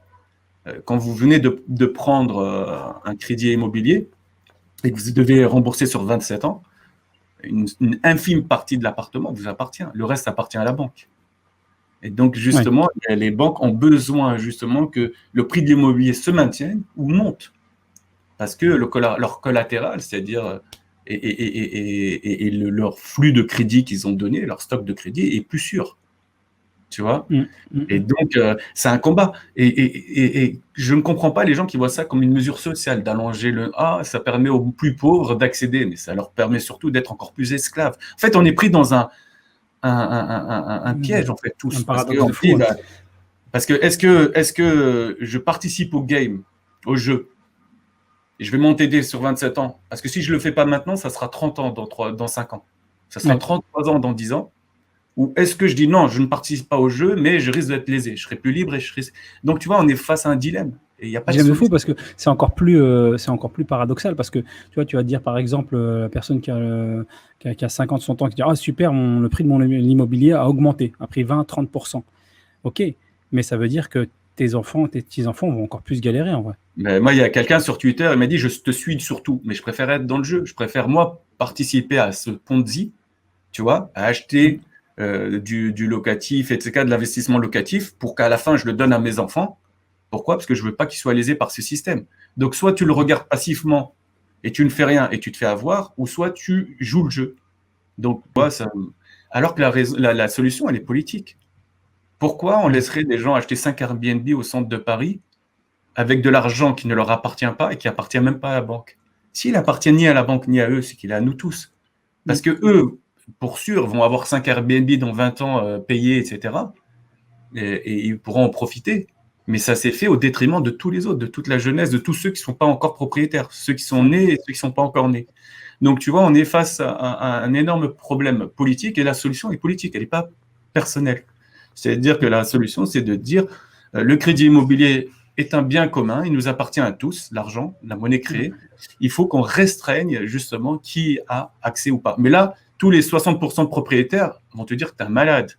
Quand vous venez de prendre un crédit immobilier et que vous devez rembourser sur 27 ans, une infime partie de l'appartement vous appartient. Le reste appartient à la banque. Et donc, justement, les banques ont besoin justement que le prix de l'immobilier se maintienne ou monte. Parce que leur collatéral, c'est-à-dire leur flux de crédit qu'ils ont donné, leur stock de crédit est plus sûr. Tu vois. Et donc, c'est un combat. Et je ne comprends pas les gens qui voient ça comme une mesure sociale, d'allonger ça permet aux plus pauvres d'accéder, mais ça leur permet surtout d'être encore plus esclaves. En fait, on est pris dans un piège, en fait, tous. Parce que est-ce que je participe au game, au jeu, et je vais monter sur 27 ans. Parce que si je ne le fais pas maintenant, ça sera 30 ans dans 5 ans. Ça sera 33 ans dans 10 ans. Ou est-ce que je dis non, je ne participe pas au jeu, mais je risque d'être lésé. Je serai plus libre et je serai... Donc, tu vois, on est face à un dilemme. Et il n'y a pas de fou parce que c'est encore plus paradoxal. Parce que tu vois, tu vas dire, par exemple, la personne qui a 50, 100 ans, qui dit « Ah, super, le prix de mon immobilier a augmenté, a pris 20-30%. » Ok, mais ça veut dire que tes petits-enfants vont encore plus galérer en vrai. Mais moi, il y a quelqu'un sur Twitter, il m'a dit « Je te suis surtout, mais je préfère être dans le jeu. Je préfère, moi, participer à ce Ponzi, tu vois, à acheter du locatif, etc., de l'investissement locatif, pour qu'à la fin, je le donne à mes enfants, Pourquoi? Parce que je ne veux pas qu'il soit lésé par ce système. Donc, soit tu le regardes passivement et tu ne fais rien et tu te fais avoir, ou soit tu joues le jeu. Donc, alors que la solution, elle est politique. Pourquoi on laisserait des gens acheter 5 Airbnb au centre de Paris avec de l'argent qui ne leur appartient pas et qui appartient même pas à la banque? S'il appartient ni à la banque ni à eux, c'est qu'il est à nous tous. Parce que eux, pour sûr, vont avoir 5 Airbnb dans 20 ans payés, etc. Et ils pourront en profiter. Mais ça s'est fait au détriment de tous les autres, de toute la jeunesse, de tous ceux qui ne sont pas encore propriétaires, ceux qui sont nés et ceux qui ne sont pas encore nés. Donc, tu vois, on est face à un énorme problème politique et la solution est politique, elle n'est pas personnelle. C'est-à-dire que la solution, c'est de dire le crédit immobilier est un bien commun, il nous appartient à tous, l'argent, la monnaie créée. Il faut qu'on restreigne justement qui a accès ou pas. Mais là, tous les 60% de propriétaires vont te dire que tu es un malade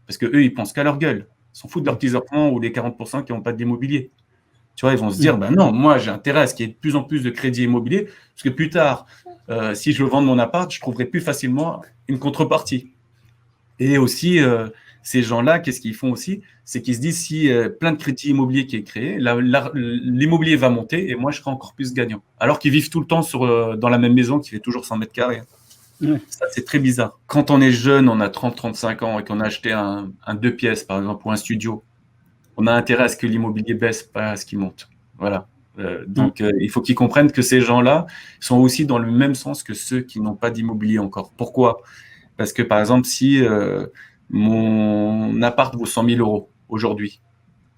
parce qu'eux, ils pensent qu'à leur gueule. Ils s'en foutent de leurs petits enfants ou les 40% qui n'ont pas d'immobilier. Tu vois, ils vont se dire, ben non, moi, j'ai intérêt à ce qu'il y ait de plus en plus de crédits immobiliers parce que plus tard, si je veux vendre mon appart, je trouverai plus facilement une contrepartie. Et aussi, ces gens-là, qu'est-ce qu'ils font aussi? C'est qu'ils se disent, si plein de crédits immobiliers qui est créé, l'immobilier va monter et moi, je serai encore plus gagnant. Alors qu'ils vivent tout le temps dans la même maison qui fait toujours 100 mètres carrés. Ça, c'est très bizarre. Quand on est jeune, on a 30-35 ans et qu'on a acheté un 2 pièces, par exemple, ou un studio, on a intérêt à ce que l'immobilier baisse, pas à ce qu'il monte. Voilà. Donc, il faut qu'ils comprennent que ces gens-là sont aussi dans le même sens que ceux qui n'ont pas d'immobilier encore. Pourquoi? Parce que, par exemple, si mon appart vaut 100 000 euros aujourd'hui,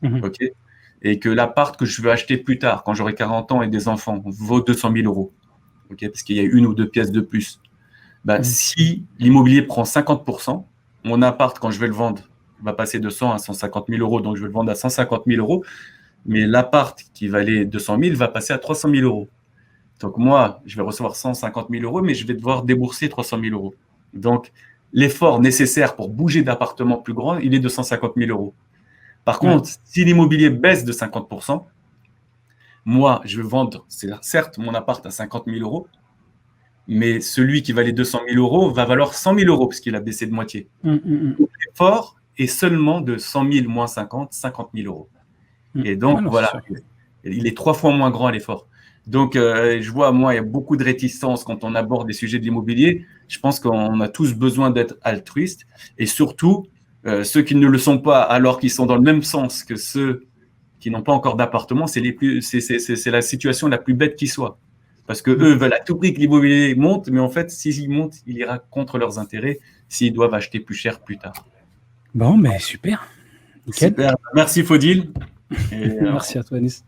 okay, et que l'appart que je veux acheter plus tard, quand j'aurai 40 ans et des enfants, vaut 200 000 euros, okay, parce qu'il y a une ou deux pièces de plus, si l'immobilier prend 50%, mon appart, quand je vais le vendre, va passer de 100 à 150 000 euros, donc je vais le vendre à 150 000 euros, mais l'appart qui valait 200 000 va passer à 300 000 euros. Donc moi, je vais recevoir 150 000 euros, mais je vais devoir débourser 300 000 euros. Donc, l'effort nécessaire pour bouger d'appartement plus grand, il est de 150 000 euros. Par contre, si l'immobilier baisse de 50%, moi, je vais vendre, certes, mon appart à 50 000 euros, mais celui qui valait 200 000 euros va valoir 100 000 euros parce qu'il a baissé de moitié. Donc, l'effort est seulement de 100 000 moins 50 000 euros. Et donc, voilà, il est 3 fois moins grand l'effort. Donc, je vois, moi, il y a beaucoup de réticence quand on aborde des sujets de l'immobilier. Je pense qu'on a tous besoin d'être altruistes et surtout, ceux qui ne le sont pas alors qu'ils sont dans le même sens que ceux qui n'ont pas encore d'appartement, c'est la situation la plus bête qui soit. Parce qu'eux veulent à tout prix que l'immobilier monte, mais en fait, s'il monte, il ira contre leurs intérêts s'ils doivent acheter plus cher plus tard. Bon, mais super. Nickel. Super. Merci, Faudil. Merci à toi, Anis.